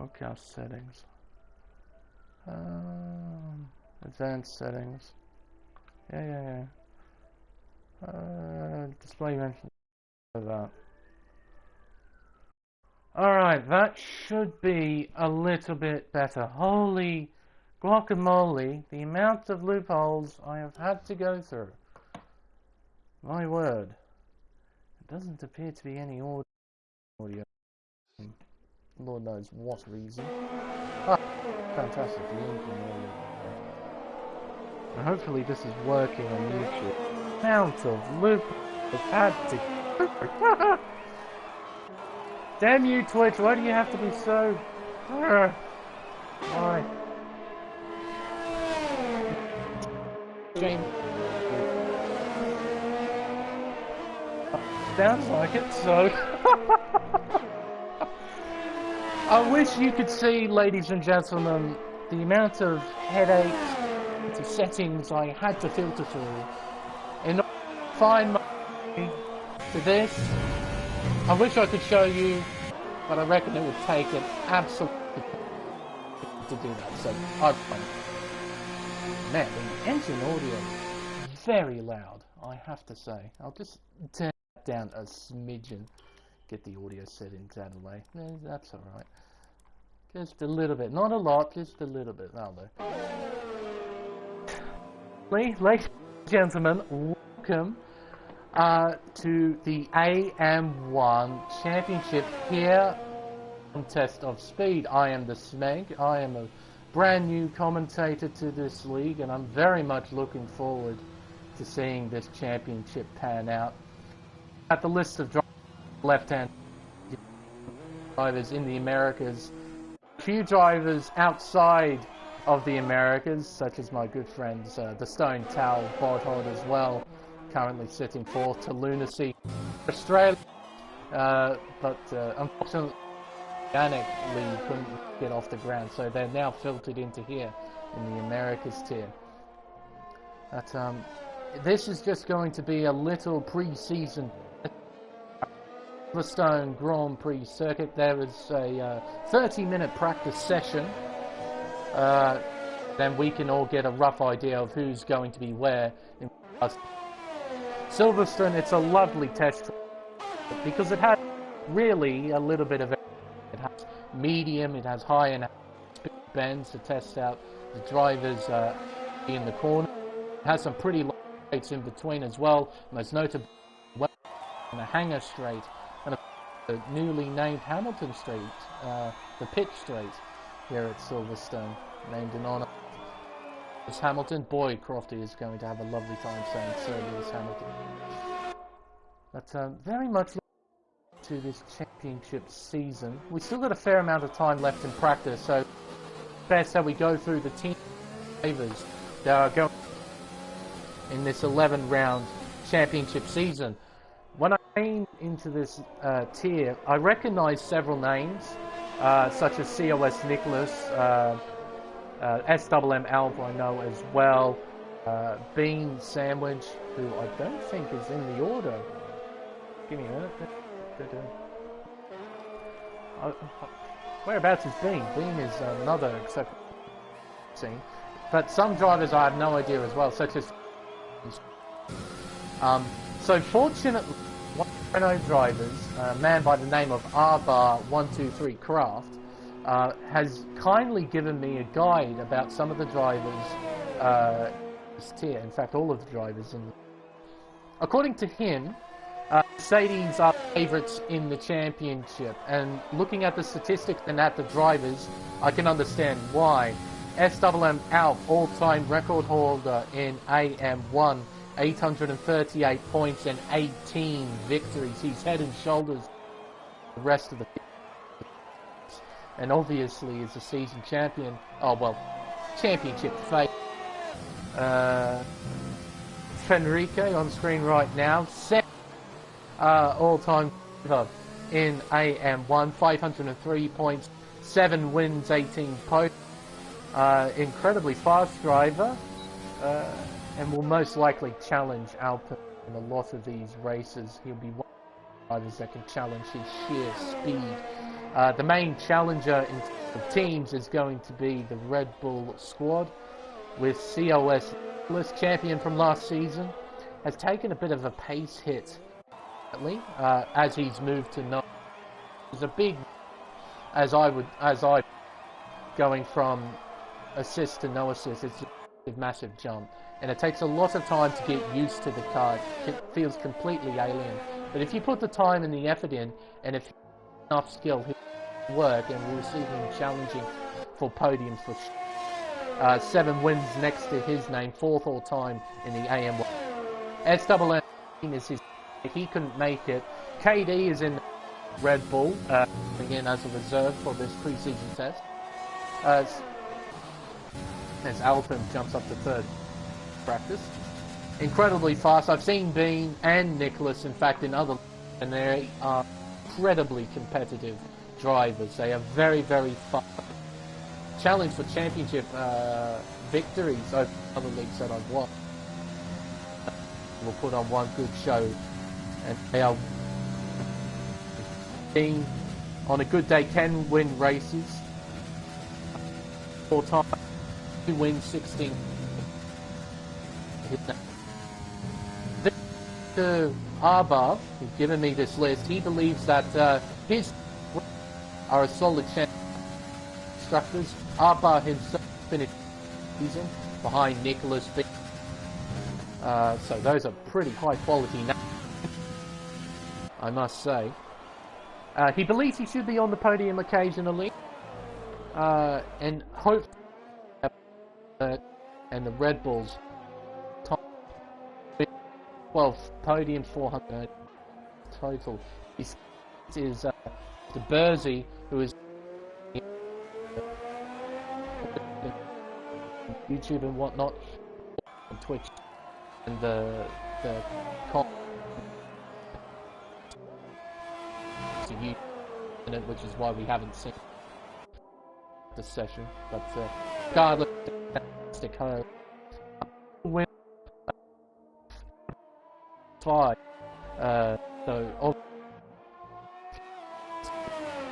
Broadcast settings. Advanced settings. Yeah. Display mention of that. Alright, that should be a little bit better. Holy guacamole, the amount of loopholes I have had to go through. My word. It doesn't appear to be any audio. Lord knows what reason. Ah, fantastic. And hopefully this is working on YouTube. Amount of loopholes I've had to... Damn you, Twitch, why do you have to be so... Why? James. Sounds like it, so... I wish you could see, ladies and gentlemen, the amount of headaches to settings I had to filter through in order to find my way to this. I wish I could show you, but I reckon it would take an absolute to do that, so I won't. Man, the engine audio is very loud, I have to say. I'll just turn it down a smidgen, get the audio settings out of the way. That's alright. Just a little bit, not a lot, just a little bit, that'll do. Ladies and gentlemen, welcome to the AM1 Championship Tier Contest of Speed. I am the Smeg. I am a brand new commentator to this league, and I'm very much looking forward to seeing this championship pan out. At the list of left-hand drivers in the Americas, a few drivers outside of the Americas, such as my good friends, the Stone Towel Bodhod as well, currently sitting fourth to Lunacy Australia, but unfortunately organic league couldn't get off the ground, so they're now filtered into here in the Americas tier. But this is just going to be a little pre-season Silverstone Grand Prix circuit. There was a 30-minute practice session. Then we can all get a rough idea of who's going to be where in Silverstone. It's a lovely test track because it has really a little bit of everything. It has medium, it has high and speed bends to test out the drivers in the corner. It has some pretty long straights in between as well, most notably the Hangar Straight and the newly named Hamilton Straight, the Pit Straight here at Silverstone, named in honour of Hamilton. Boy, Crofty is going to have a lovely time saying Sir Lewis Hamilton. But very much to this championship season. We've still got a fair amount of time left in practice, so best that we go through the team drivers that are going in this 11-round championship season. When I came into this tier, I recognised several names, such as COS Nicholas, SMM Alf I know as well, Bean Sandwich, who I don't think is in the order. Give me a minute. Whereabouts is Bean? Bean is another exception. But some drivers I have no idea as well, such as so fortunately, one of Renault drivers, a man by the name of R-Bar123 Craft, has kindly given me a guide about some of the drivers this tier. In fact, all of the drivers in. According to him, Mercedes are favourites in the championship, and looking at the statistics and at the drivers, I can understand why. SMM Alf, all-time record holder in AM1, 838 points and 18 victories. He's head and shoulders the rest of the and obviously is a season champion. Oh well, championship fate. Fenrique on screen right now, second all-time in AM1, 503 points, 7 wins, 18 posts. Incredibly fast driver, and will most likely challenge Alpine in a lot of these races. He'll be one of the drivers that can challenge his sheer speed. The main challenger in of teams is going to be the Red Bull squad, with COS Nicholas, champion from last season, has taken a bit of a pace hit lately, as he's moved to no. It's a big, as I going from assist to no assist. It's a massive jump, and it takes a lot of time to get used to the car. It feels completely alien. But if you put the time and the effort in, and if you have enough skill, he'll work, and we'll see him challenging for podiums for 7 wins next to his name, 4th all time in the AM1. SWM is his. He couldn't make it. KD is in Red Bull, again as a reserve for this preseason test. As Alpin jumps up to 3rd practice. Incredibly fast. I've seen Bean and Nicholas, in fact, in other, and they are incredibly competitive drivers. They are very, very fast. Challenge for championship victories over other leagues that I've won. We'll put on one good show, and they are being on a good day can win races. 4 times, 2 wins, 16. Victor Arbar, who's given me this list, he believes that his are a solid chance. Instructors. Arbar himself finished the season behind Nicholas B. So those are pretty high quality names, I must say. He believes he should be on the podium occasionally, and hope and the Red Bulls 12 podium, 400 total. Is the Bursey, who is YouTube and whatnot, on Twitch, and the to you in it, which is why we haven't seen this session. But regardless, stick home. Win 5. So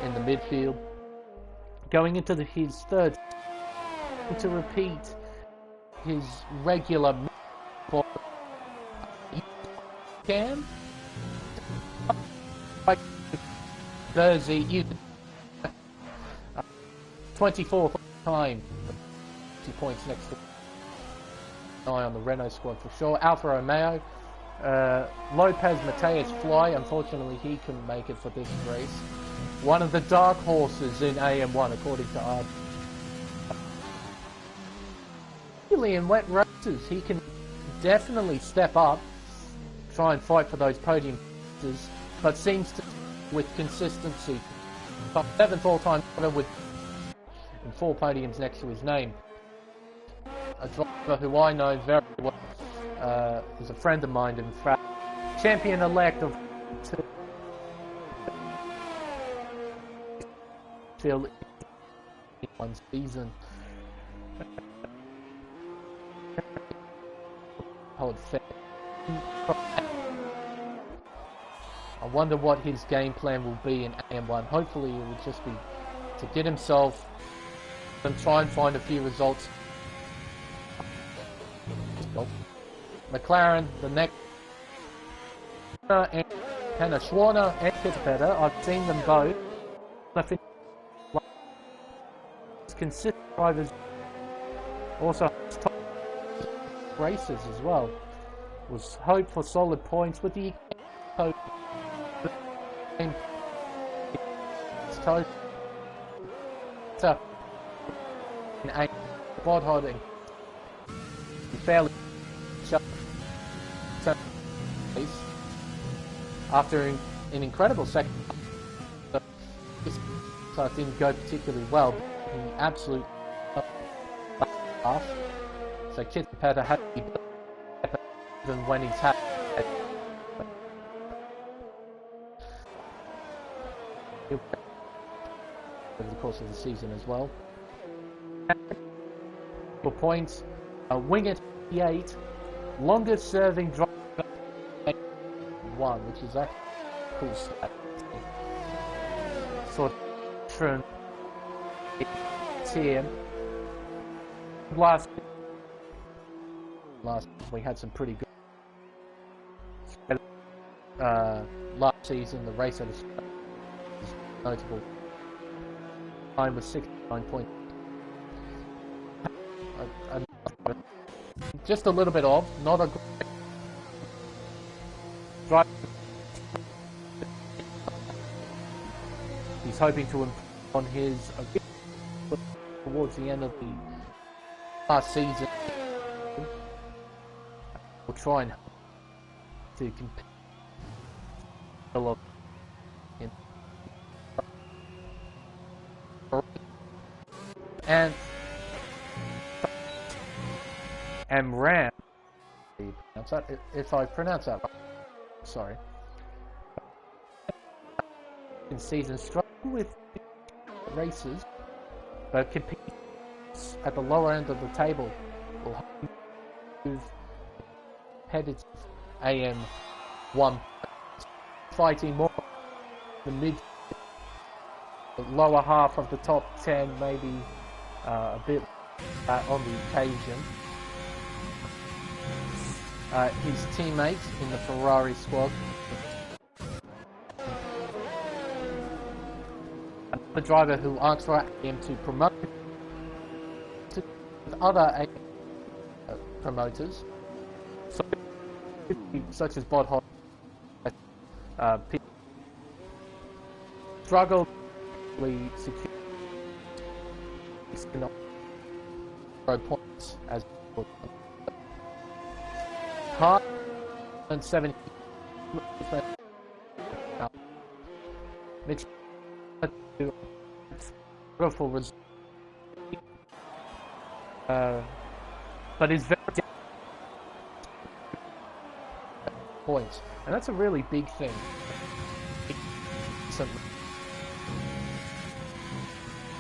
in the midfield, going into his 3rd to repeat his regular for can Jersey, you 24th time, 2 points next to eye on the Renault squad for sure. Alfa Romeo, Lopez Mateus Fly, unfortunately he couldn't make it for this race. One of the dark horses in AM1 according to our. Really in wet races he can definitely step up, try and fight for those podium places, but seems to with consistency. 7th all-time with and 4 podiums next to his name. A driver who I know very well, is a friend of mine, in fact, champion-elect of till one season. I wonder what his game plan will be in AM1. Hopefully it will just be to get himself and try and find a few results. McLaren, the next and Hannah Schwarner and Fittipaldi, I've seen them both. Consistent drivers, also top races as well. Was hope for solid points with the hope. In a spot holding fairly after an incredible second, so it didn't go particularly well. He absolute half. So Fittipaldi had to be even when he's had over the course of the season as well. For points, Winger 8, longest serving driver 1, which is a cool stat. Sort of true. Tier. Last we had some pretty good. Last season, the race at Australia was notable. Time was 69 points. Just a little bit off, not a great drive. He's hoping to improve on his towards the end of the last season. We'll try and to compete a lot and Ram, if I pronounce that right, sorry, in season struggle with races, but competes at the lower end of the table will move competitive AM1, fighting more the the lower half of the top 10, maybe a bit on the occasion. His teammates in the Ferrari squad, the driver who asked for him to promote to other promoters, such as Bod Hot, struggled to secure points as hard and 70 Mitch beautiful result, but is very points, and that's a really big thing.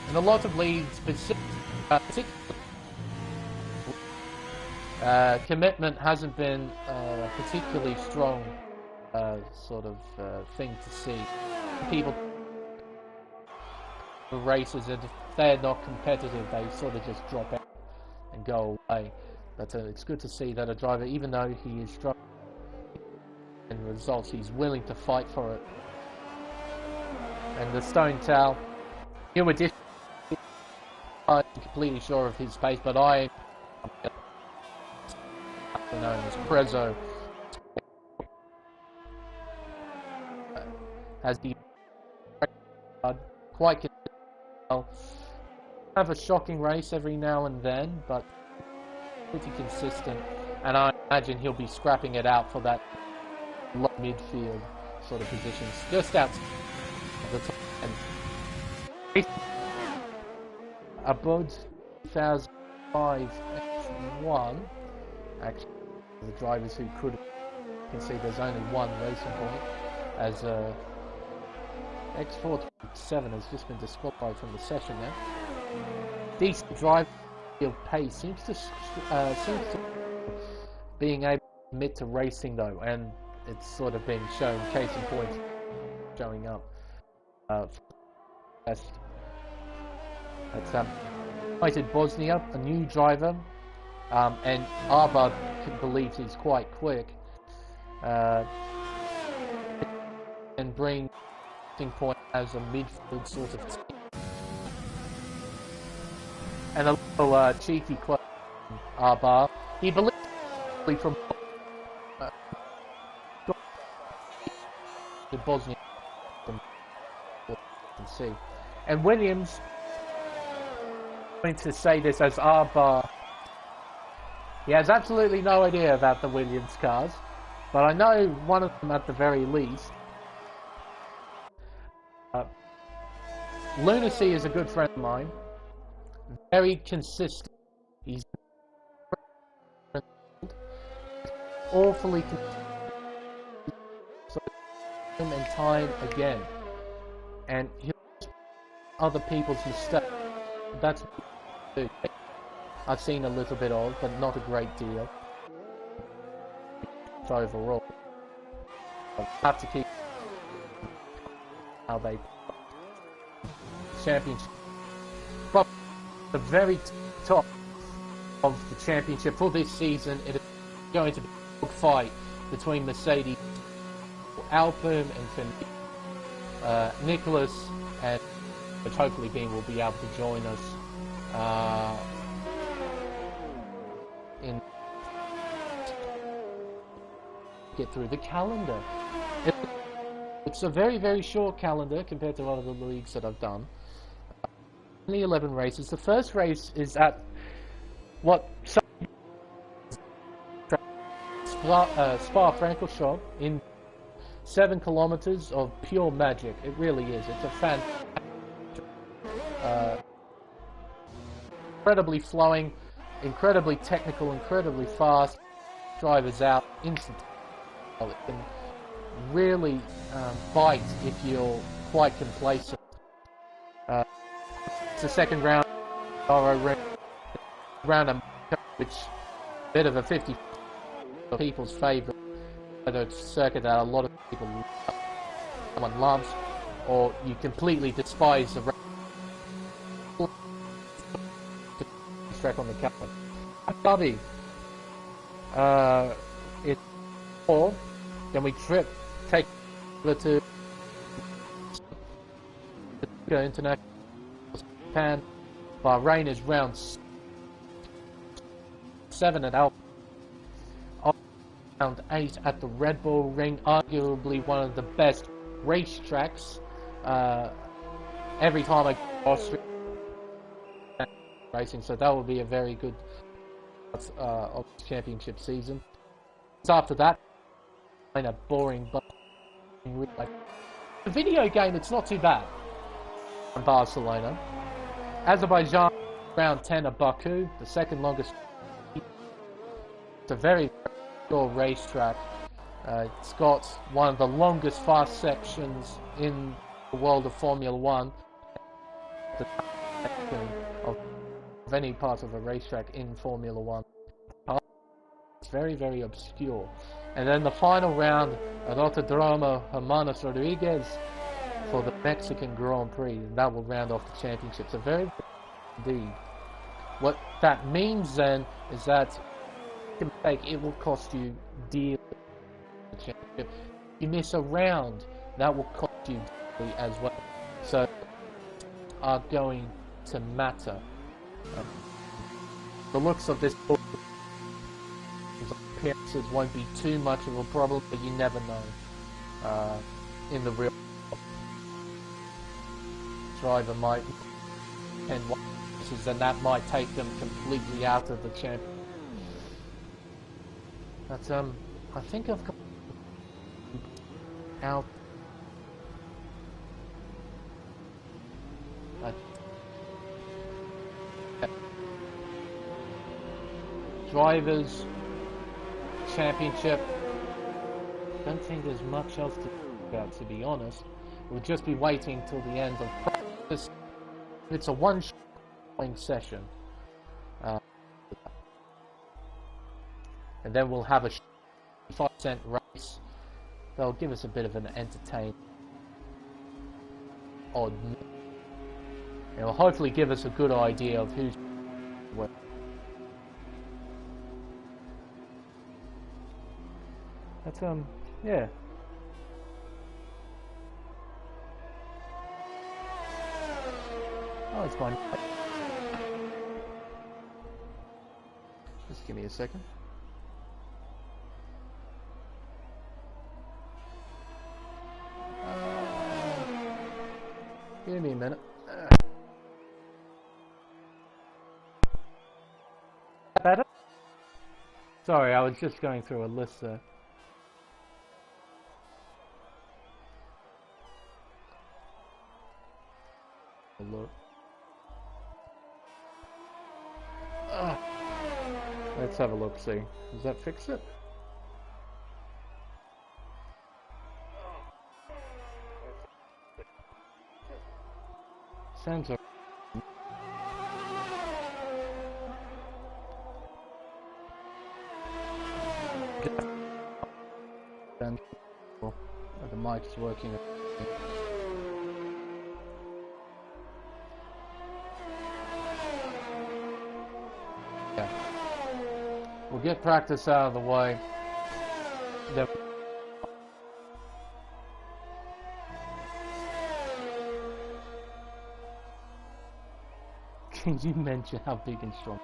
And a lot of leagues, commitment hasn't been a particularly strong sort of thing to see. People races, and if they're not competitive, they sort of just drop out and go away. But it's good to see that a driver, even though he is struggling in results, he's willing to fight for it. And the Stone Towel, new addition. I'm completely sure of his pace, but I am known as Prezzo as the quite have a shocking race every now and then, but pretty consistent, and I imagine he'll be scrapping it out for that low midfield sort of positions, just outside of the top 10. Abud 2005 X1, actually, the drivers who could, you can see there's only one racing point, as X427 has just been disqualified from the session now. Decent drive field pace seems to being able to commit to racing though, and it's sort of been shown, case in point, showing up. It's United Bosnia, a new driver, and Arbad believes he's quite quick, and bring point as a midfield sort of team. And a little cheeky question, Arbar. He believes from Bosnia from see. And Williams, I'm going to say this as Arbar. He has absolutely no idea about the Williams cars, but I know one of them at the very least. Lunacy is a good friend of mine. Very consistent. He's awfully consistent. And time again. And he'll other people's mistakes. That's what he do. I've seen a little bit of, but not a great deal. So overall, I have to keep how they championship But the very top of the championship for this season, it is going to be a big fight between Mercedes, Alpine, and Nicholas, and which hopefully Bean will be able to join us in get through the calendar. It's a very, very short calendar compared to other leagues that I've done. Only 11 races. The first race is at what Spa-Francorchamps in 7 kilometers of pure magic. It really is. It's a fantastic, incredibly flowing, incredibly technical, incredibly fast. Drivers out instantly. It can really bite if you're quite complacent. It's the second round, round which a bit of a 50 people's favourite. Whether it's a circuit that a lot of people someone loves, or you completely despise the track on the calendar. Bobby, it's 4. Then we take over to international Japan. Bahrain is round 7 at Alpha. Round 8 at the Red Bull Ring, arguably one of the best racetracks. Every time I go Austria racing, so that will be a very good of the championship season. So after that, a boring but the video game, it's not too bad. Barcelona, Azerbaijan, round 10 at Baku, the second longest. It's a very short racetrack. It's got one of the longest fast sections in the world of Formula 1. Of any part of a racetrack in Formula 1. It's very, very obscure. And then the final round at Autodromo Hermanos Rodriguez for the Mexican Grand Prix. And that will round off the championship. So very indeed. What that means then is that it will cost you dearly. If you miss a round, that will cost you dearly as well. So are going to matter. The looks of this book appearances won't be too much of a problem, but you never know. In the real driver might 10 races, and that might take them completely out of the champion. But I think I've got out. Drivers Championship. Don't think there's much else to talk about, to be honest. We'll just be waiting till the end of practice. It's a one-showing session, and then we'll have a 5% race. They'll give us a bit of an entertainment. Odd. It'll hopefully give us a good idea of who's where. But yeah. Oh, it's fine. Just give me a second. Give me a minute. Better? Sorry, I was just going through a list there. Look. Let's have a look, see. Does that fix it? Sounds like the mic's working. We'll get practice out of the way. Then can you mention how big and strong?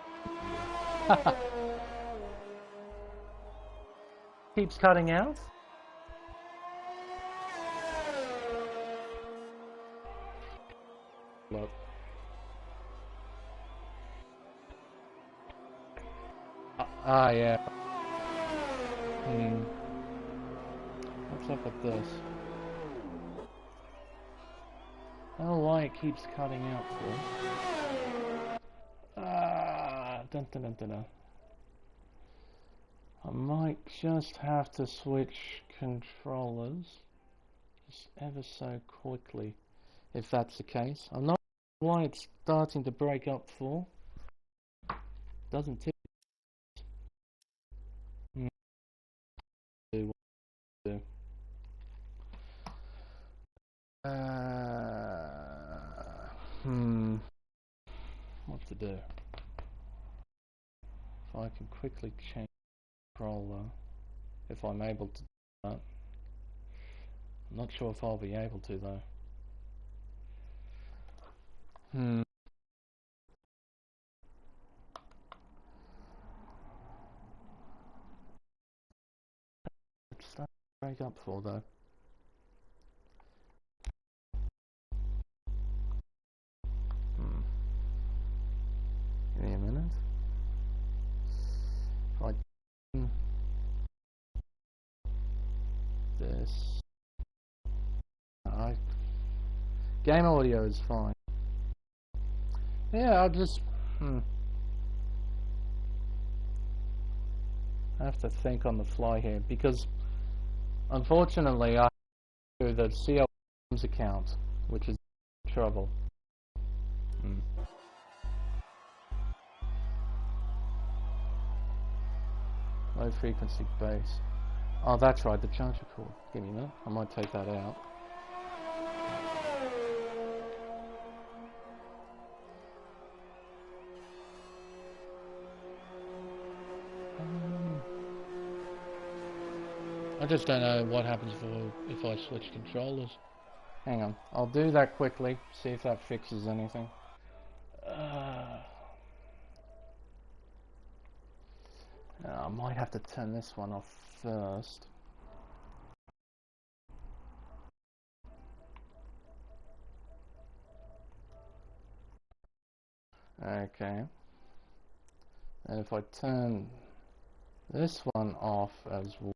Keeps cutting out. Look. Yeah. What's up with this? I don't know why it keeps cutting out for. Dun dun dun dun dun. I might just have to switch controllers just ever so quickly, if that's the case. I'm not sure why it's starting to break up for. Doesn't tip. Do what to do. What to do? If I can quickly change controller, if I'm able to do that. I'm not sure if I'll be able to though. It's starting to break up for though. Give me a minute. If I this, game audio is fine. Yeah, I'll just I have to think on the fly here because unfortunately I do the CL's account, which is trouble. Low frequency bass. Oh, that's right, the charger cord. Give me a minute. I might take that out. I just don't know what happens if I switch controllers. Hang on, I'll do that quickly, see if that fixes anything. I might have to turn this one off first. Okay. And if I turn this one off as well.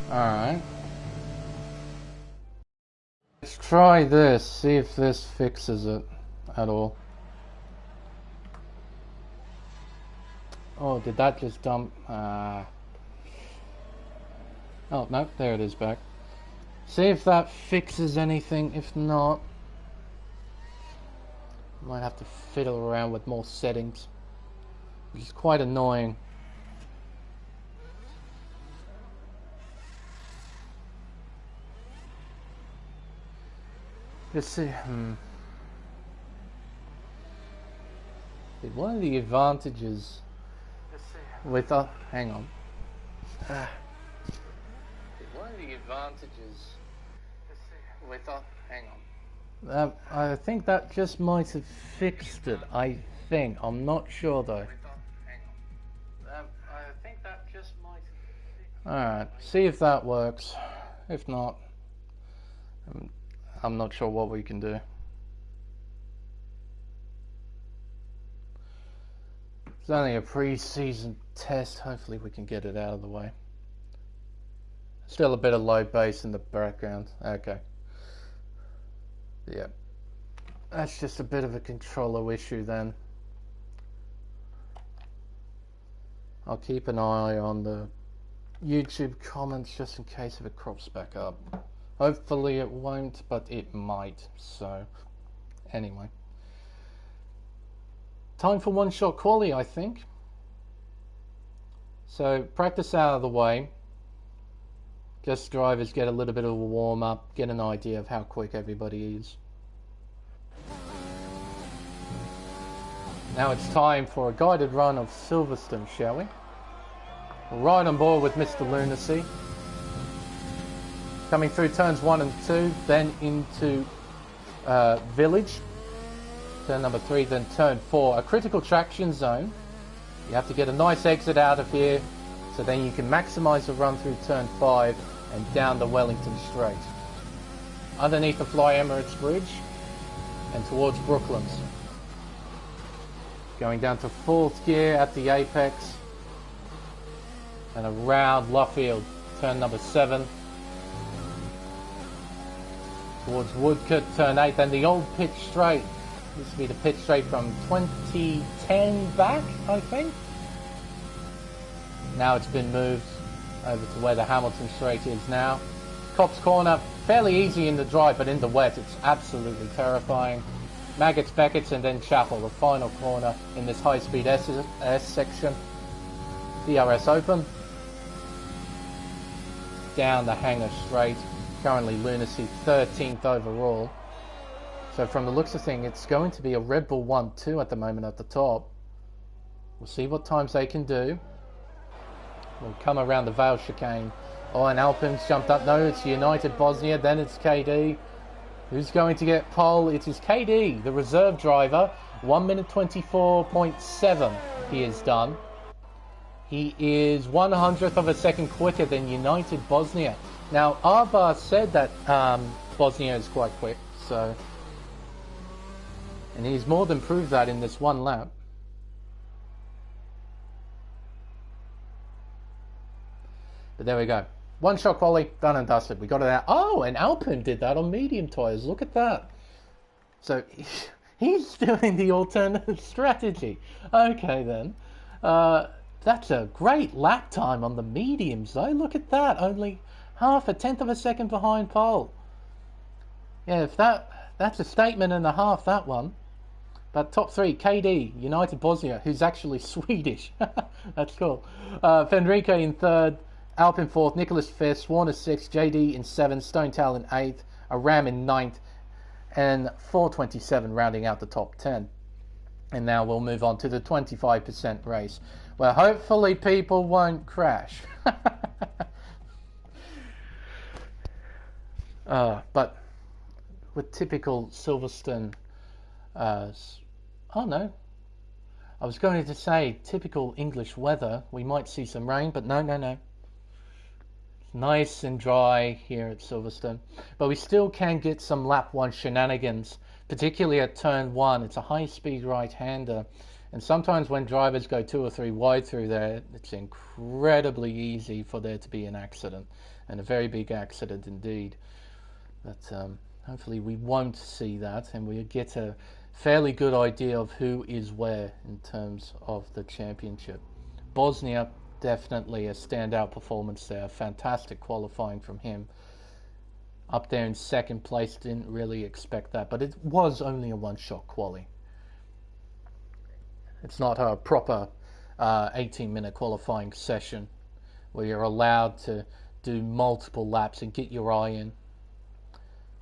Alright. Let's try this, see if this fixes it at all. Oh, did that just dump? Oh, no, there it is back. See if that fixes anything. If not, might have to fiddle around with more settings, which is quite annoying. Let's see. One of the advantages with hang on. One of the advantages with hang on. I think that just might have fixed it. I think. I'm not sure though. I think that just might have. Alright, see if that works. If not, I'm not sure what we can do. It's only a pre-season test. Hopefully we can get it out of the way. Still a bit of low bass in the background. Okay. Yeah. That's just a bit of a controller issue then. I'll keep an eye on the YouTube comments just in case if it crops back up. Hopefully it won't, but it might. So, anyway. Time for one-shot quali, I think. So, practice out of the way. Just drivers get a little bit of a warm-up, get an idea of how quick everybody is. Now it's time for a guided run of Silverstone, shall we? We're right on board with Mr. Lunacy. Coming through turns 1 and 2, then into Village. Turn number 3, then turn 4. A critical traction zone. You have to get a nice exit out of here, so then you can maximise the run through turn 5 and down the Wellington Straight. Underneath the Fly Emirates Bridge and towards Brooklands. Going down to 4th gear at the apex and around Luffield, turn number 7. Towards Woodcote, turn 8, then the old pitch straight. Used to be the pitch straight from 2010 back, I think. Now it's been moved over to where the Hamilton Straight is now. Cops Corner, fairly easy in the dry, but in the wet it's absolutely terrifying. Maggots, Beckett's, and then Chapel, the final corner in this high-speed S section. DRS open. Down the Hangar Straight. Currently Lunacy 13th overall. So from the looks of things, it's going to be a Red Bull 1-2 at the moment at the top. We'll see what times they can do. We'll come around the Vale chicane. Oh, and Alpine's jumped up. No, it's United Bosnia. Then it's KD. Who's going to get pole? It is KD, the reserve driver. 1 minute 24.7 he has done. He is 1/100th of a second quicker than United Bosnia. Now, Arba said that Bosnia is quite quick, so... And he's more than proved that in this one lap. But there we go. One shot quali, done and dusted. We got it out. Oh, and Alpine did that on medium tyres. Look at that. So, he's doing the alternative strategy. Okay, then. That's a great lap time on the mediums, though. Look at that. Only half a tenth of a second behind pole. Yeah, if that's a statement and a half, that one. But top 3, KD, United Bosnia, who's actually Swedish. That's cool. Fenrique in 3rd, Alpine 4th, Nicholas 5th, Warner 6th, JD in 7th, Stonetal in 8th, Aram in 9th, and 427 rounding out the top 10. And now we'll move on to the 25% race, where hopefully people won't crash. But with typical Silverstone, oh no, I was going to say typical English weather, we might see some rain, but no. It's nice and dry here at Silverstone, but we still can get some lap 1 shenanigans, particularly at turn 1. It's a high-speed right-hander, and sometimes when drivers go 2 or 3 wide through there, it's incredibly easy for there to be an accident, and a very big accident indeed. But hopefully we won't see that, and we get a fairly good idea of who is where in terms of the championship. Bosnia, definitely a standout performance there. Fantastic qualifying from him. Up there in 2nd place, didn't really expect that, but it was only a one-shot quali. It's not a proper 18-minute qualifying session where you're allowed to do multiple laps and get your eye in.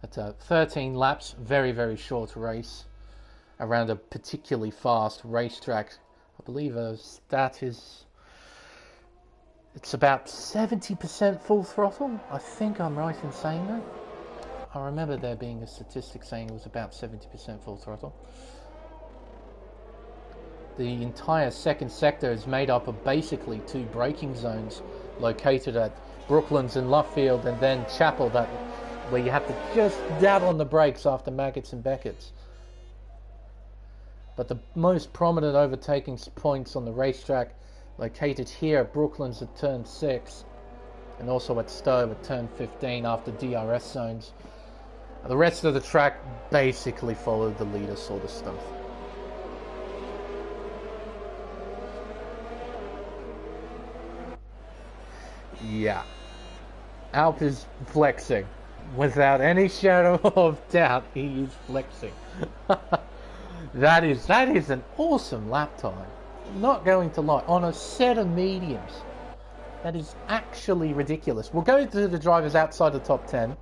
At 13 laps, very, very short race around a particularly fast racetrack. I believe a stat is it's about 70% full throttle. I think I'm right in saying that. I remember there being a statistic saying it was about 70% full throttle. The entire 2nd sector is made up of basically 2 braking zones located at Brooklands and Luffield, and then Chapel, where you have to just dab on the brakes after Maggots and Beckett's. But the most prominent overtaking points on the racetrack located here at Brooklands at turn 6, and also at Stowe at turn 15 after DRS zones. The rest of the track basically followed the leader sort of stuff. Yeah. Alp is flexing. Without any shadow of doubt, he is flexing. That is an awesome lap time. Not going to lie. On a set of mediums. That is actually ridiculous. We'll go to the drivers outside the top 10.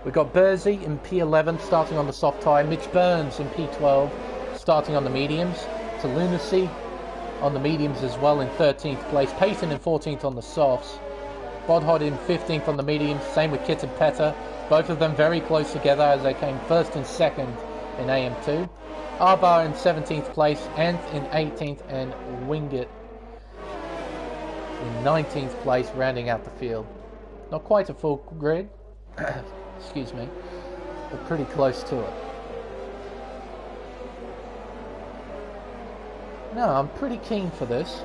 We've got Bursey in P11 starting on the soft tyre. Mitch Burns in P12 starting on the mediums. To Lunacy on the mediums as well in 13th place. Payton in 14th on the softs. Bodhod in 15th on the mediums. Same with Kit and Petter. Both of them very close together as they came first and second in AM2. Arbar in 17th place. Anth in 18th. And Wingit in 19th place, rounding out the field. Not quite a full grid. Excuse me. But pretty close to it. No, I'm pretty keen for this.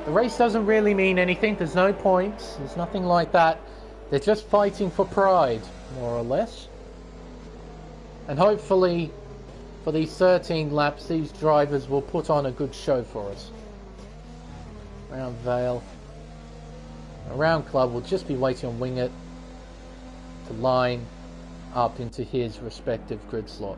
The race doesn't really mean anything. There's no points. There's nothing like that. They're just fighting for pride, more or less. And hopefully, for these 13 laps, these drivers will put on a good show for us. Around Vale. Around Club, we'll just be waiting on Wingit to line up into his respective grid slot.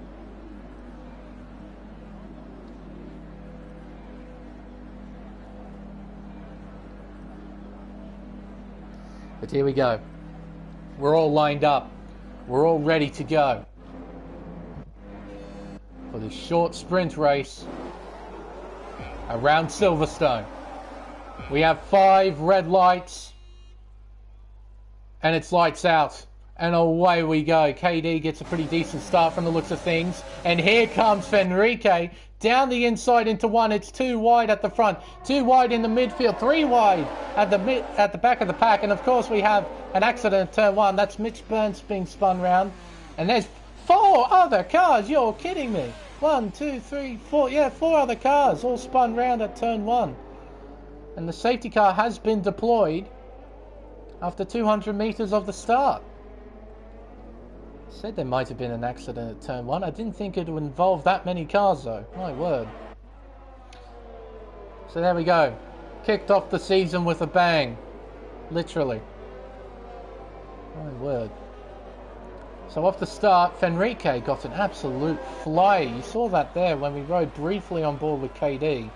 But here we go. We're all lined up. We're all ready to go for this short sprint race around Silverstone. We have 5 red lights and it's lights out. And away we go. KD gets a pretty decent start from the looks of things. And here comes Fenrique down the inside into 1. It's 2 wide at the front, 2 wide in the midfield, 3 wide at the back of the pack. And of course we have an accident at turn 1. That's Mitch Burns being spun round. And there's 4 other cars. You're kidding me. 1, 2, 3, 4. Yeah, 4 other cars all spun round at turn 1. And the safety car has been deployed after 200 meters of the start. Said there might have been an accident at turn 1. I didn't think it would involve that many cars though. My word. So there we go. Kicked off the season with a bang. Literally. My word. So off the start, Fenrique got an absolute flyer. You saw that there when we rode briefly on board with KD.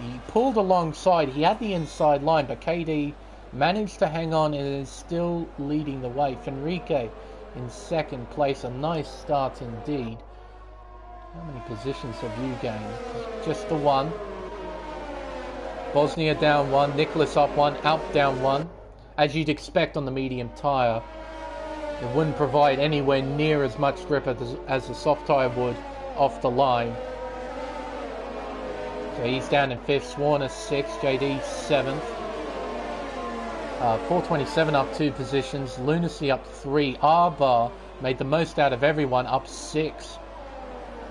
He pulled alongside. He had the inside line, but KD managed to hang on and is still leading the way. Fenrique in second place. A nice start indeed. How many positions have you gained? Just the 1. Bosnia down 1. Nicholas up 1. Alp down 1. As you'd expect on the medium tyre. It wouldn't provide anywhere near as much grip as the soft tyre would off the line. So he's down in 5th. Swarner 6th. JD 7th. 427 up 2 positions. Lunacy up 3. Arbar made the most out of everyone, up 6.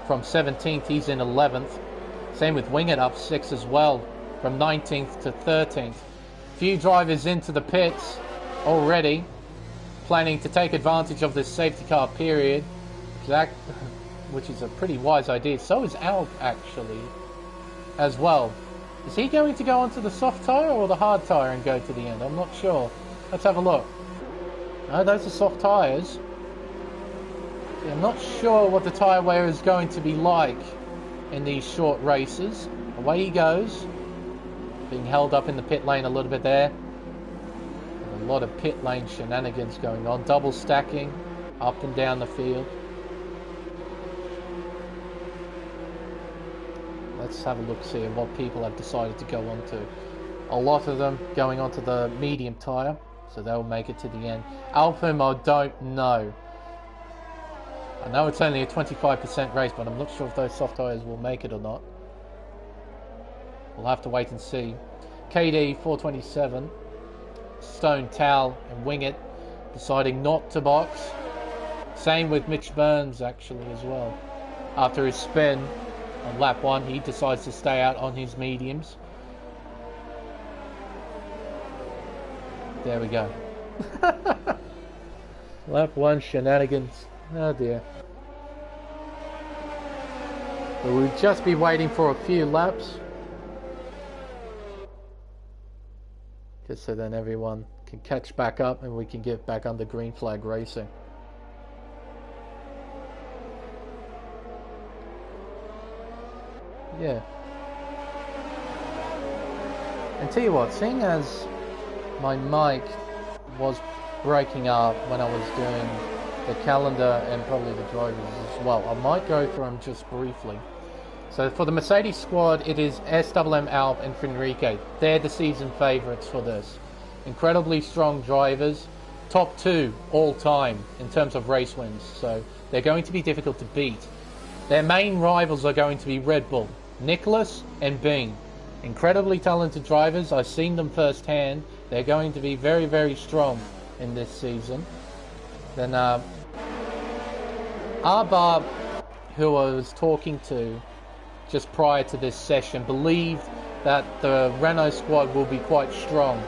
From 17th, he's in 11th. Same with Wingit up 6 as well, from 19th to 13th. Few drivers into the pits already, planning to take advantage of this safety car period, which is a pretty wise idea. So is Alp actually, as well. Is he going to go onto the soft tyre or the hard tyre and go to the end? I'm not sure. Let's have a look. No, those are soft tyres. I'm not sure what the tyre wear is going to be like in these short races. Away he goes. Being held up in the pit lane a little bit there. And a lot of pit lane shenanigans going on. Double stacking up and down the field. Let's have a look, see what people have decided to go on to. A lot of them going onto the medium tyre, so they'll make it to the end. Alpine, I don't know. I know it's only a 25% race, but I'm not sure if those soft tyres will make it or not. We'll have to wait and see. KD 427, Stone, Tal and Wingit deciding not to box. Same with Mitch Burns actually as well. After his spin on lap 1, he decides to stay out on his mediums. There we go. Lap 1 shenanigans. Oh dear. But we'll just be waiting for a few laps. Just so then everyone can catch back up and we can get back under green flag racing. Yeah. And tell you what, seeing as my mic was breaking up when I was doing the calendar and probably the drivers as well. I might go through them just briefly. So for the Mercedes squad, it is SWM, Alp and Fenrique. They're the season favourites for this. Incredibly strong drivers. Top 2 all time in terms of race wins. So they're going to be difficult to beat. Their main rivals are going to be Red Bull, Nicholas and Bing. Incredibly talented drivers. I've seen them firsthand. They're going to be very, very strong in this season. Then Arbab, who I was talking to just prior to this session, believed that the Renault squad will be quite strong.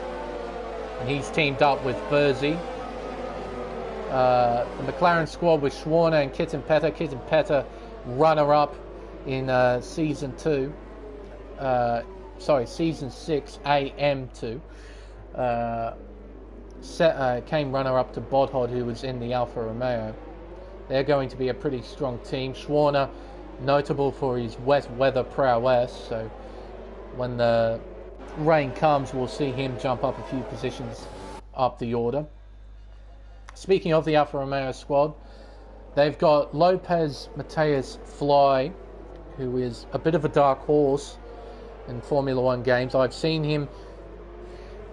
And he's teamed up with Burzy. The McLaren squad with Schwarner and Kittenpetter. Kittenpetter runner-up in season 6, AM2. Came runner-up to Bodhod, who was in the Alfa Romeo. They're going to be a pretty strong team. Schwarner, notable for his wet weather prowess, so when the rain comes, we'll see him jump up a few positions up the order. Speaking of the Alfa Romeo squad, they've got Lopez Mateus Fly, who is a bit of a dark horse in Formula One games. I've seen him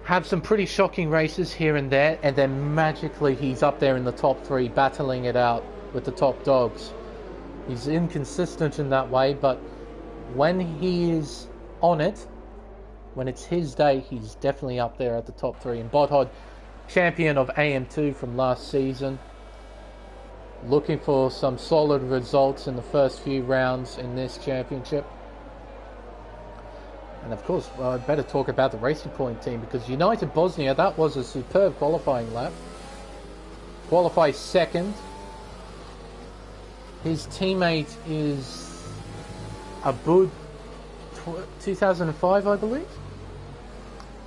have some pretty shocking races here and there, and then magically he's up there in the top 3, battling it out with the top dogs. He's inconsistent in that way, but when he is on it, when it's his day, he's definitely up there at the top 3. And Bodhod, champion of AM2 from last season, looking for some solid results in the first few rounds in this championship. And of course, I better talk about the Racing Point team, because United Bosnia, that was a superb qualifying lap. Qualifies second. His teammate is Abud 2005, I believe.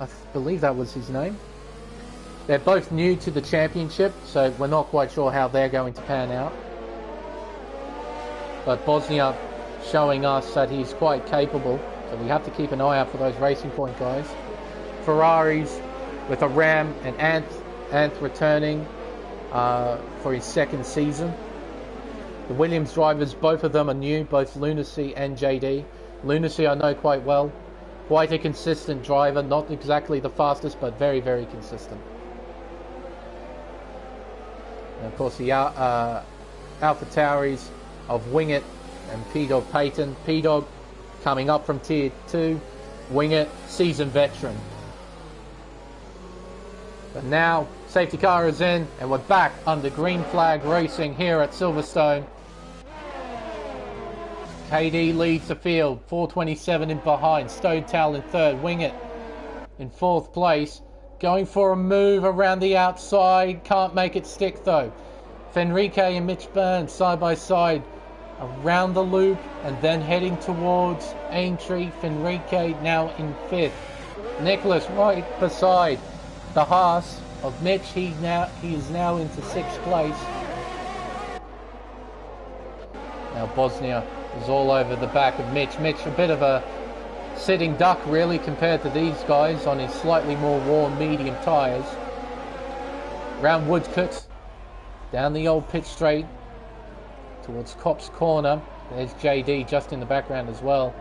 I believe that was his name. They're both new to the championship, so we're not quite sure how they're going to pan out. But Bosnia showing us that he's quite capable, so we have to keep an eye out for those Racing Point guys. Ferraris with a Ram and Ant returning for his second season. The Williams drivers, both of them are new, both Lunacy and JD. Lunacy I know quite well. Quite a consistent driver, not exactly the fastest, but very, very consistent. And of course the Alpha Tauris of Wingett and P-Dog Payton. P-Dog coming up from Tier 2. Wingett, seasoned veteran. But now, safety car is in, and we're back under green flag racing here at Silverstone. KD leads the field, 427 in behind. Stonetal in third, Wingett in fourth place. Going for a move around the outside, can't make it stick though. Fenrique and Mitch Burns side by side around the loop and then heading towards Aintree. Fenrique now in fifth. Nicholas right beside the Haas of Mitch. He is now into sixth place. Now Bosnia is all over the back of Mitch. Mitch a bit of a sitting duck really compared to these guys on his slightly more worn medium tyres. Round Woodcote, down the old pit straight towards Copse Corner. There's JD just in the background as well.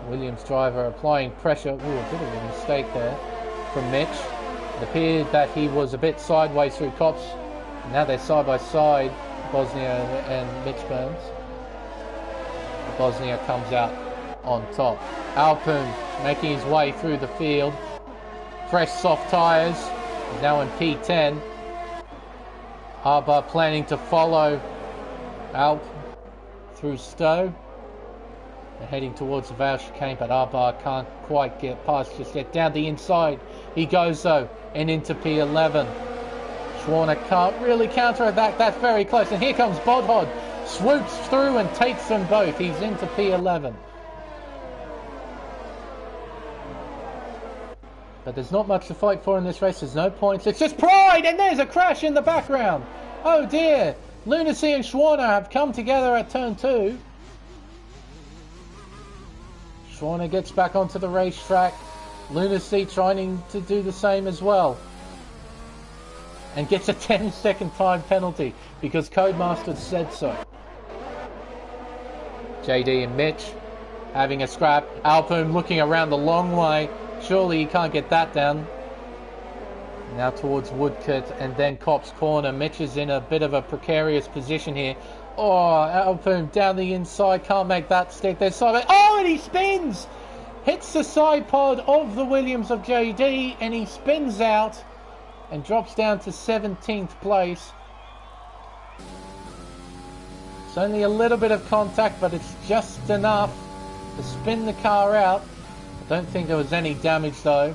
Williams driver applying pressure. Ooh, a bit of a mistake there from Mitch. It appeared that he was a bit sideways through Copse. Now they're side by side, Bosnia and Mitch Burns. Bosnia comes out on top. Alpin making his way through the field. Fresh soft tyres. He's now in P10. Arba planning to follow Alp through Stowe. They're heading towards the Vale chicane, but Arba can't quite get past just yet. Down the inside he goes though, and into P11. Schwarner can't really counter-attack. That's very close. And here comes Bodhod. Swoops through and takes them both. He's into P11. But there's not much to fight for in this race. There's no points. It's just pride! And there's a crash in the background. Oh dear. Lunacy and Schwarner have come together at turn 2. Schwarner gets back onto the racetrack. Lunacy trying to do the same as well. And gets a 10-second time penalty because Codemaster said so. JD and Mitch having a scrap. Alpoom looking around the long way. Surely he can't get that down. Now towards Woodcote and then Cop's corner. Mitch is in a bit of a precarious position here. Oh, Alpoom down the inside. Can't make that stick. There's side. Oh, and he spins! Hits the side pod of the Williams of JD and he spins out and drops down to 17th place. It's only a little bit of contact, but it's just enough to spin the car out. I don't think there was any damage though.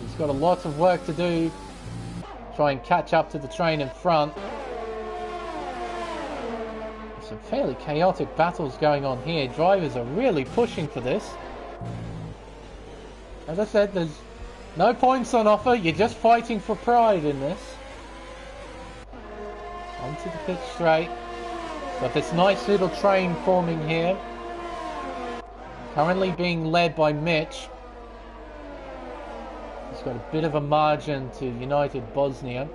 He's got a lot of work to do. Try and catch up to the train in front. There's some fairly chaotic battles going on here. Drivers are really pushing for this. As I said, there's no points on offer. You're just fighting for pride in this. Onto the pit straight. Got this nice little train forming here. Currently being led by Mitch. He's got a bit of a margin to United Bosnia.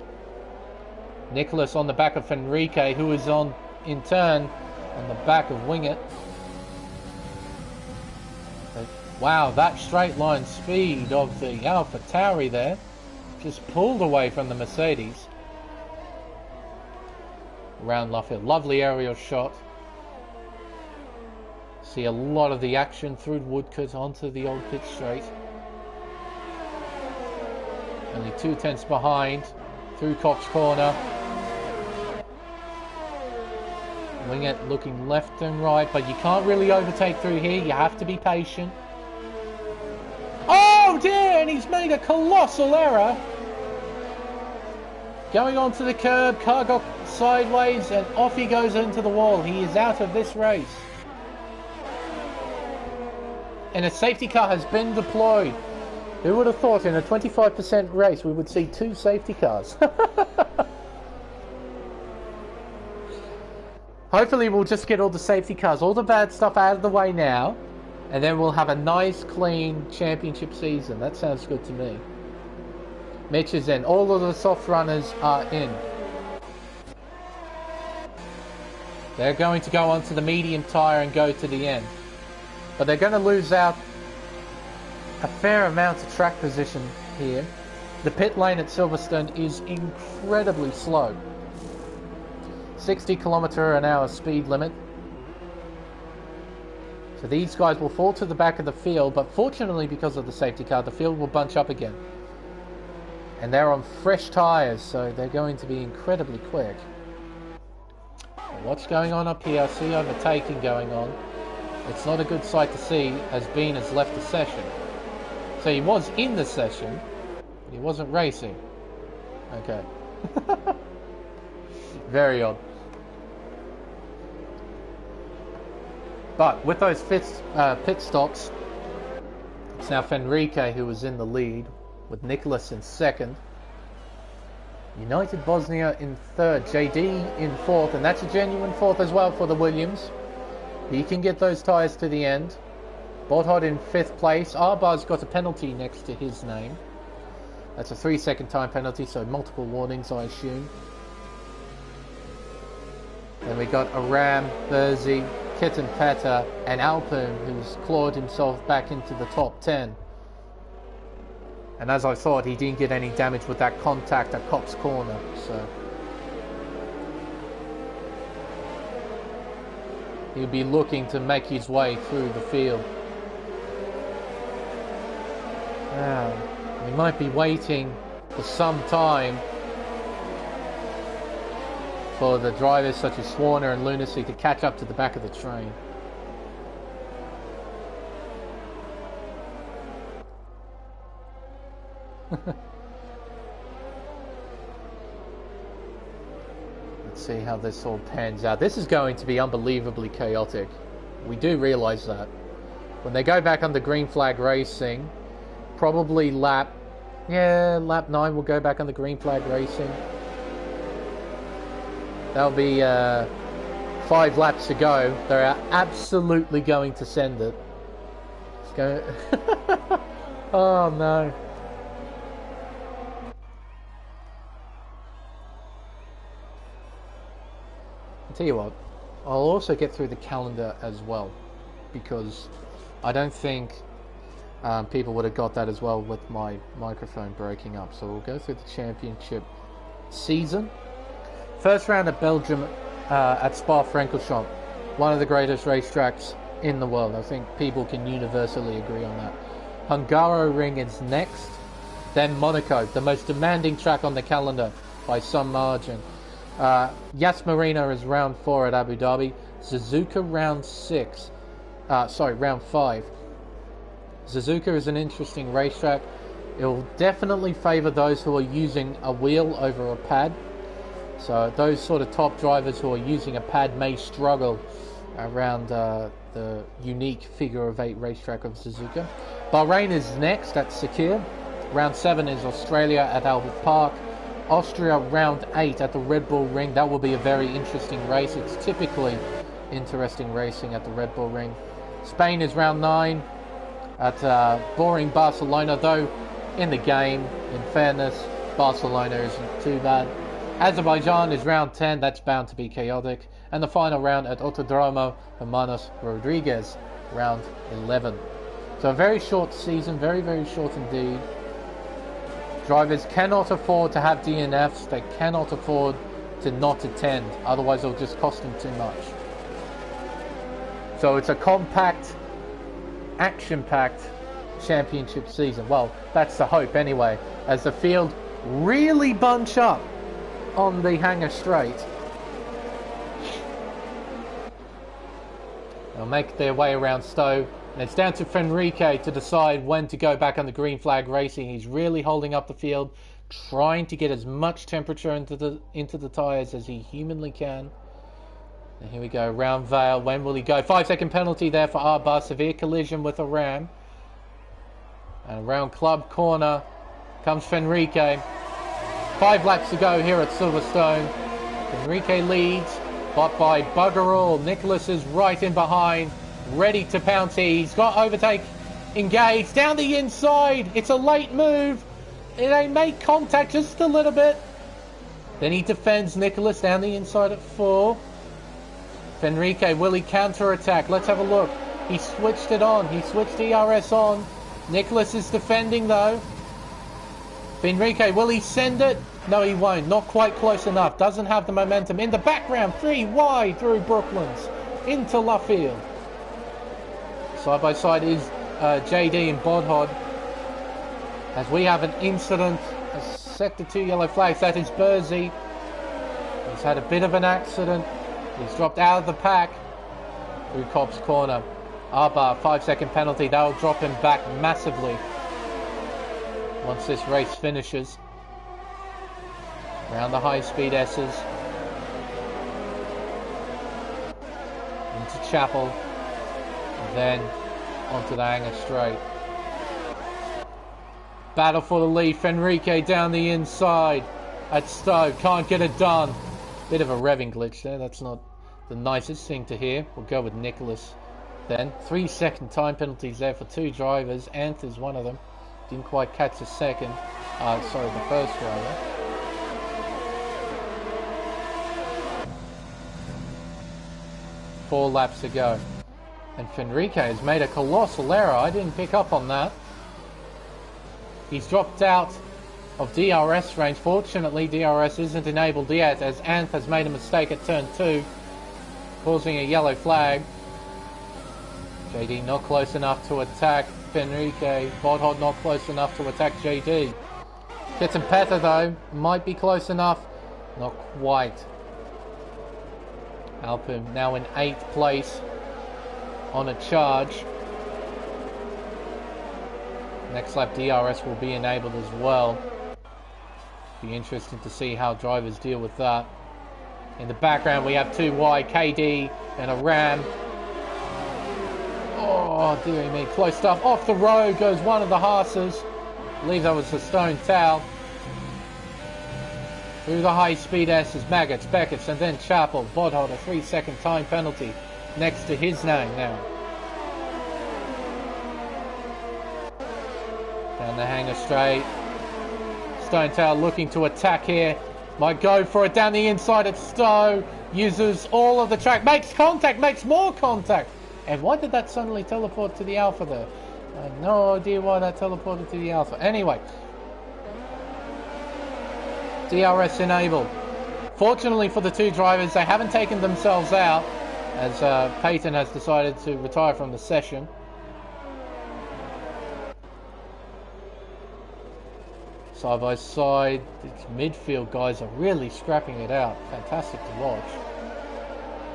Nicholas on the back of Fenrique, who is on, in turn, on the back of Wingett. Wow, that straight line speed of the Alpha Tauri there just pulled away from the Mercedes. Around Luffield, lovely aerial shot. See a lot of the action through Woodcote onto the old pit straight. Only 2/10 behind through Cox corner. Wingett looking left and right, but you can't really overtake through here. You have to be patient. Oh dear, and he's made a colossal error. Going onto the curb, car got sideways and off he goes into the wall. He is out of this race. And a safety car has been deployed. Who would have thought in a 25% race we would see 2 safety cars? Hopefully we'll just get all the safety cars, all the bad stuff out of the way now. And then we'll have a nice, clean championship season. That sounds good to me. Mitch is in. All of the soft runners are in. They're going to go onto the medium tyre and go to the end. But they're going to lose out a fair amount of track position here. The pit lane at Silverstone is incredibly slow. 60 km/h speed limit. So these guys will fall to the back of the field, but fortunately because of the safety car, the field will bunch up again. And they're on fresh tyres, so they're going to be incredibly quick. What's going on up here? I see overtaking going on. It's not a good sight to see as Bean has left the session. So he was in the session, but he wasn't racing. Okay. Very odd. But with those pit stops, it's now Fenrique who was in the lead, with Nicholas in second. United Bosnia in third, JD in fourth, and that's a genuine fourth as well for the Williams. He can get those tyres to the end. Bothod in fifth place. Arbar's got a penalty next to his name. That's a 3-second time penalty, so multiple warnings, I assume. Then we got Aram, Berzi, Kitten Petta, and Alpoom, who's clawed himself back into the top 10. And as I thought, he didn't get any damage with that contact at Cop's corner, so he'll be looking to make his way through the field. We might be waiting for some time for the drivers such as Swarner and Lunacy to catch up to the back of the train. Let's see how this all pans out. This is going to be unbelievably chaotic. We do realise that. When they go back under green flag racing, probably lap 9 will go back under green flag racing. That'll be 5 laps to go. They're absolutely going to send it. It's going Oh no. I'll tell you what, I'll also get through the calendar as well, because I don't think people would have got that as well with my microphone breaking up. So we'll go through the championship season. First round at Belgium at Spa-Francorchamps, one of the greatest racetracks in the world. I think people can universally agree on that. Hungaroring is next, then Monaco, the most demanding track on the calendar by some margin. Yas Marina is round 4 at Abu Dhabi. Suzuka round 5. Suzuka is an interesting racetrack. It will definitely favour those who are using a wheel over a pad. So those sort of top drivers who are using a pad may struggle around the unique figure of 8 racetrack of Suzuka. Bahrain is next at Sakir. Round 7 is Australia at Albert Park. Austria round 8 at the Red Bull Ring. That will be a very interesting race. It's typically interesting racing at the Red Bull Ring. Spain is round 9 at boring Barcelona, though in the game, in fairness, Barcelona isn't too bad. Azerbaijan is round 10, that's bound to be chaotic. And the final round at Autodromo Hermanos Rodriguez, round 11. So a very short season, very, very short indeed. Drivers cannot afford to have DNFs, they cannot afford to not attend, otherwise it'll just cost them too much. So it's a compact, action-packed championship season. Well, that's the hope anyway, as the field really bunch up on the Hangar Straight. They'll make their way around Stowe, and it's down to Fenrique to decide when to go back on the green flag racing. He's really holding up the field, trying to get as much temperature into the tyres as he humanly can. And here we go, round Vale. When will he go? 5-second penalty there for Arba. Severe collision with a ram. And around Club Corner comes Fenrique. 5 laps to go here at Silverstone. Fenrique leads, but by bugger all. Nicholas is right in behind, ready to pounce here. He's got overtake engaged down the inside. It's a late move. They make contact just a little bit. Then he defends Nicholas down the inside at 4. Fenrique, will he counter-attack? Let's have a look. He switched it on. He switched DRS on. Nicholas is defending though. Fenrique, will he send it? No, he won't. Not quite close enough. Doesn't have the momentum. In the background, 3 wide through Brooklands into Luffield. Side by side is JD and Bodhod. As we have an incident, a sector 2 yellow flags. That is Bursey. He's had a bit of an accident. He's dropped out of the pack through Cobb's Corner. Arba, 5-second penalty. That'll drop him back massively once this race finishes. Around the high-speed S's. Into Chapel. And then onto the Hangar Straight. Battle for the lead. Fenrique down the inside at Stowe. Can't get it done. Bit of a revving glitch there. That's not the nicest thing to hear. We'll go with Nicholas then. 3-second time penalties there for 2 drivers. Anth is one of them. Didn't quite catch the second. Sorry, the first driver. Four laps to go. And Fenrique has made a colossal error. I didn't pick up on that. He's dropped out of DRS range. Fortunately, DRS isn't enabled yet, as Anth has made a mistake at turn 2, causing a yellow flag. JD not close enough to attack Fenrique. Bodhod not close enough to attack JD. Kittenpeta though, might be close enough. Not quite. Alpin now in 8th place on a charge. Next lap DRS will be enabled as well. Be interesting to see how drivers deal with that. In the background we have 2Y, KD and a Ram. Oh dear me, close stuff. Off the road goes one of the Haasers. I believe that was the Stone Towel. Through the high speed S's, Maggots, Beckett's and then Chapel. Bodhod, a 3-second time penalty next to his name now. And the hanger straight. Stone Tail looking to attack here. Might go for it down the inside at Stowe. Uses all of the track. Makes contact. Makes more contact. And why did that suddenly teleport to the Alpha there? I have no idea why that teleported to the Alpha. Anyway. DRS enabled. Fortunately for the two drivers, they haven't taken themselves out, as Peyton has decided to retire from the session. Side by side, these midfield guys are really scrapping it out. Fantastic to watch.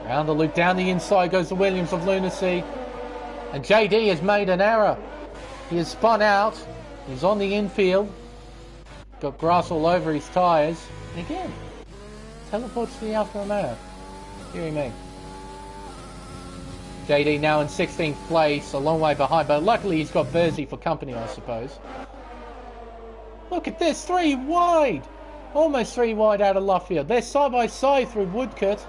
Round the loop, down the inside goes the Williams of Lunacy. And JD has made an error. He has spun out. He's on the infield. Got grass all over his tyres. And again, teleports to the Alfa Romeo. Hearing me. JD now in 16th place, a long way behind. But luckily he's got Bersey for company, I suppose. Look at this, 3 wide. Almost 3 wide out of Luffield. They're side by side through Woodcote.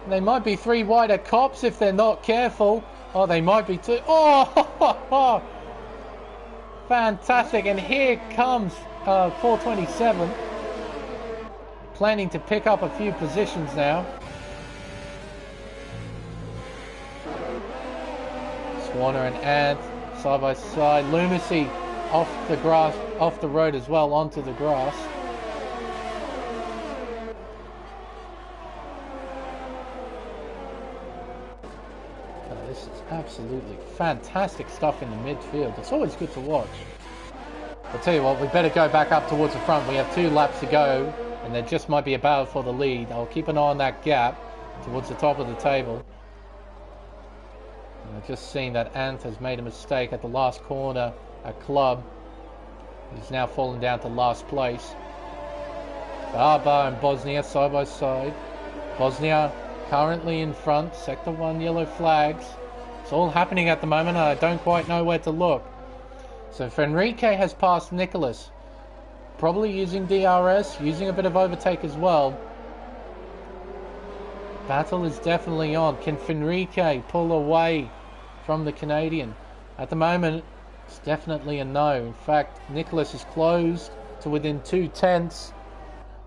And they might be 3 wide at Cops if they're not careful. Oh, they might be 2. Oh, fantastic. And here comes 427. Planning to pick up a few positions now. Swanner and Ant side by side. Lunacy off the grass, off the road as well, onto the grass. Oh, this is absolutely fantastic stuff in the midfield. It's always good to watch. I'll tell you what, we better go back up towards the front. We have 2 laps to go, and there just might be a battle for the lead. I'll keep an eye on that gap towards the top of the table. And I've just seen that Ant has made a mistake at the last corner. A club. He's now fallen down to last place. Barbar and Bosnia side by side. Bosnia currently in front. Sector 1 yellow flags. It's all happening at the moment. I don't quite know where to look. So Fenrique has passed Nicholas. Probably using DRS. Using a bit of overtake as well. Battle is definitely on. Can Fenrique pull away from the Canadian? At the moment, it's definitely a no. In fact, Nicholas is closed to within 2/10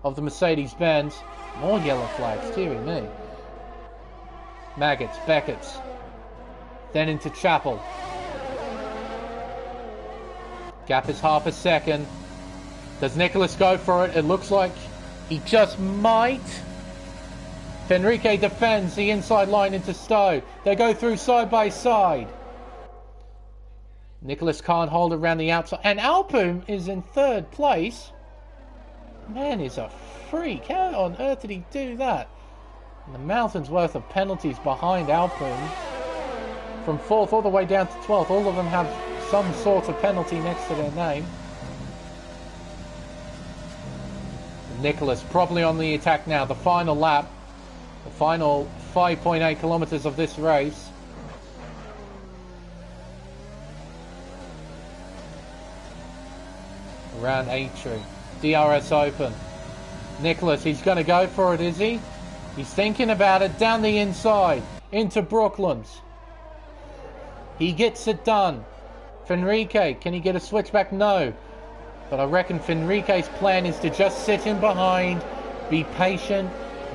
of the Mercedes-Benz. More yellow flags, dearie me. Maggots, Beckett's. Then into Chapel. Gap is half a second. Does Nicholas go for it? It looks like he just might. Fenrique defends the inside line into Stowe. They go through side by side. Nicholas can't hold around the outside. And Alpum is in 3rd place. Man is a freak. How on earth did he do that? And the mountain's worth of penalties behind Alpum. From 4th all the way down to 12th. All of them have some sort of penalty next to their name. Nicholas probably on the attack now. The final lap. The final 5.8 kilometers of this race. Around Aintree. DRS open. Nicholas, he's going to go for it, is he? He's thinking about it. Down the inside. Into Brooklands. He gets it done. Fenrique, can he get a switchback? No. But I reckon Fenrique's plan is to just sit in behind. Be patient.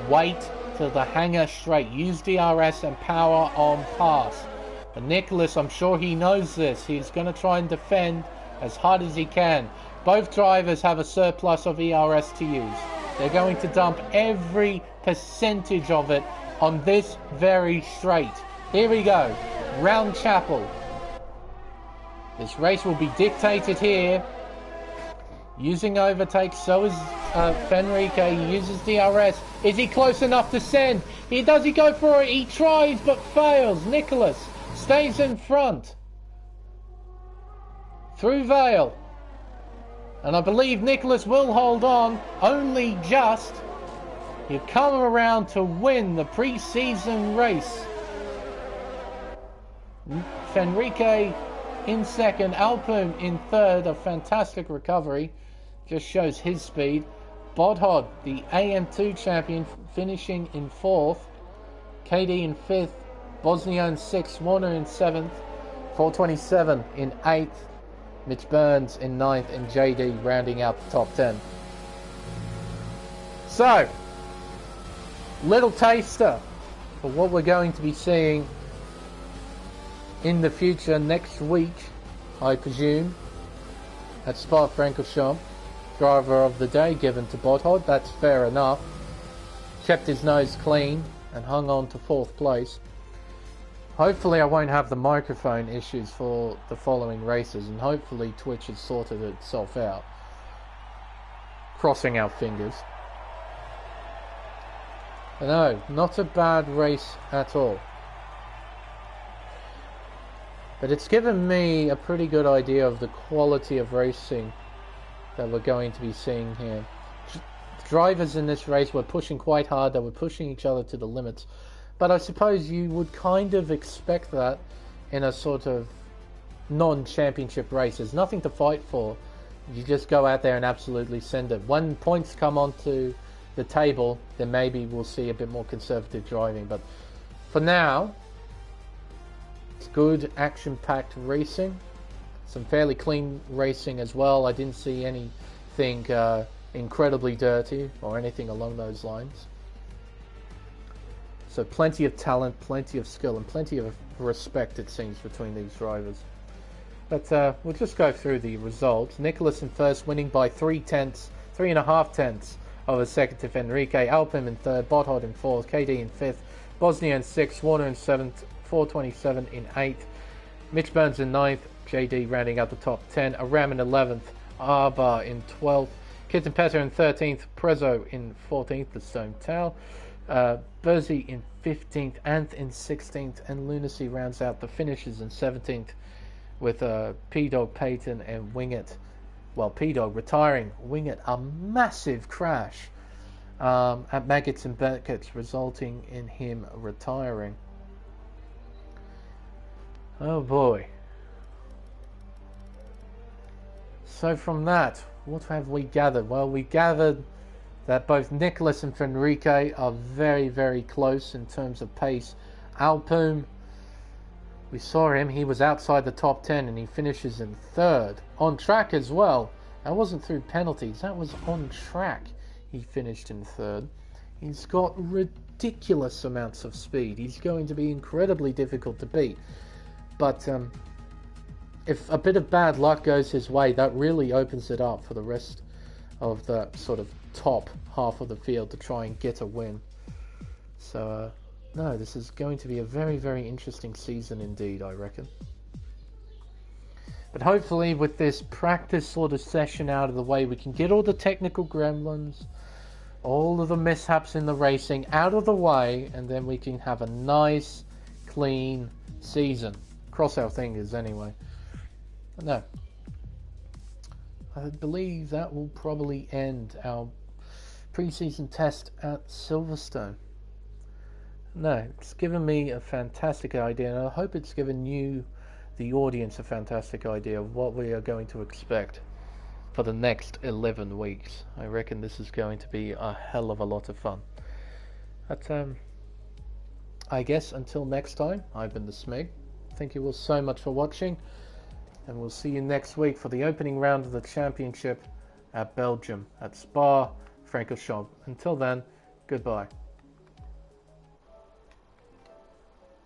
Wait till the hanger straight. Use DRS and power on pass. But Nicholas, I'm sure he knows this. He's going to try and defend as hard as he can. Both drivers have a surplus of ERS to use. They're going to dump every percentage of it on this very straight. Here we go. Round Chapel. This race will be dictated here. Using overtake, so is Fenrique. He uses DRS. Is he close enough to send? Does he go for it? He tries but fails. Nicholas stays in front. Through Vale. And I believe Nicholas will hold on. Only just. He'll come around to win the pre-season race. Fenrique in 2nd. Alpum in 3rd. A fantastic recovery. Just shows his speed. Bodhod, the AM2 champion, finishing in 4th. KD in 5th. Bosnia in 6th. Warner in 7th. 427 in 8th. Mitch Burns in 9th, and JD rounding out the top 10. So, little taster for what we're going to be seeing in the future next week, I presume, at Spa-Francorchamps. Driver of the day given to Botthod, that's fair enough. Kept his nose clean and hung on to 4th place. Hopefully I won't have the microphone issues for the following races, and hopefully Twitch has sorted itself out. Crossing our fingers. But no, not a bad race at all. But it's given me a pretty good idea of the quality of racing that we're going to be seeing here. Drivers in this race were pushing quite hard, they were pushing each other to the limits. But I suppose you would kind of expect that in a sort of non-championship race. There's nothing to fight for. You just go out there and absolutely send it. When points come onto the table, then maybe we'll see a bit more conservative driving. But for now, it's good action-packed racing. Some fairly clean racing as well. I didn't see anything incredibly dirty or anything along those lines. So plenty of talent, plenty of skill, and plenty of respect, it seems, between these drivers. But we'll just go through the results. Nicholas in first, winning by 3.5 tenths of a second to Enrique. Alpin in third, Botthod in fourth, KD in fifth, Bosnia in sixth, Warner in seventh, 427 in eighth, Mitch Burns in ninth, JD rounding out the top 10, Aram in 11th, Arba in 12th, Kitten Petter in 13th, Prezzo in 14th, the Stone Towel, Burzy in 15th, Anth in 16th, and Lunacy rounds out the finishes in 17th with P-Dog Payton and Wingett. Well, P-Dog retiring, Wingett a massive crash at Maggots and Beckett's, resulting in him retiring. Oh boy. So from that, what have we gathered? Well, we gathered that both Nicholas and Fenrique are very, very close in terms of pace. Alpum, we saw him, he was outside the top 10 and he finishes in third. On track as well. That wasn't through penalties, that was on track. He finished in third. He's got ridiculous amounts of speed. He's going to be incredibly difficult to beat. But if a bit of bad luck goes his way, that really opens it up for the rest of the sort of top half of the field to try and get a win. So, no, this is going to be a very, very interesting season indeed, I reckon. But hopefully with this practice sort of session out of the way, we can get all the technical gremlins, all of the mishaps in the racing out of the way, and then we can have a nice, clean season. Cross our fingers anyway. No, I believe that will probably end our pre-season test at Silverstone. No, it's given me a fantastic idea, and I hope it's given you, the audience, a fantastic idea of what we are going to expect for the next 11 weeks. I reckon this is going to be a hell of a lot of fun. But I guess until next time, I've been the Smeg. Thank you all so much for watching, and we'll see you next week for the opening round of the championship at Belgium, at Spa-Francorchamps. Until then, goodbye.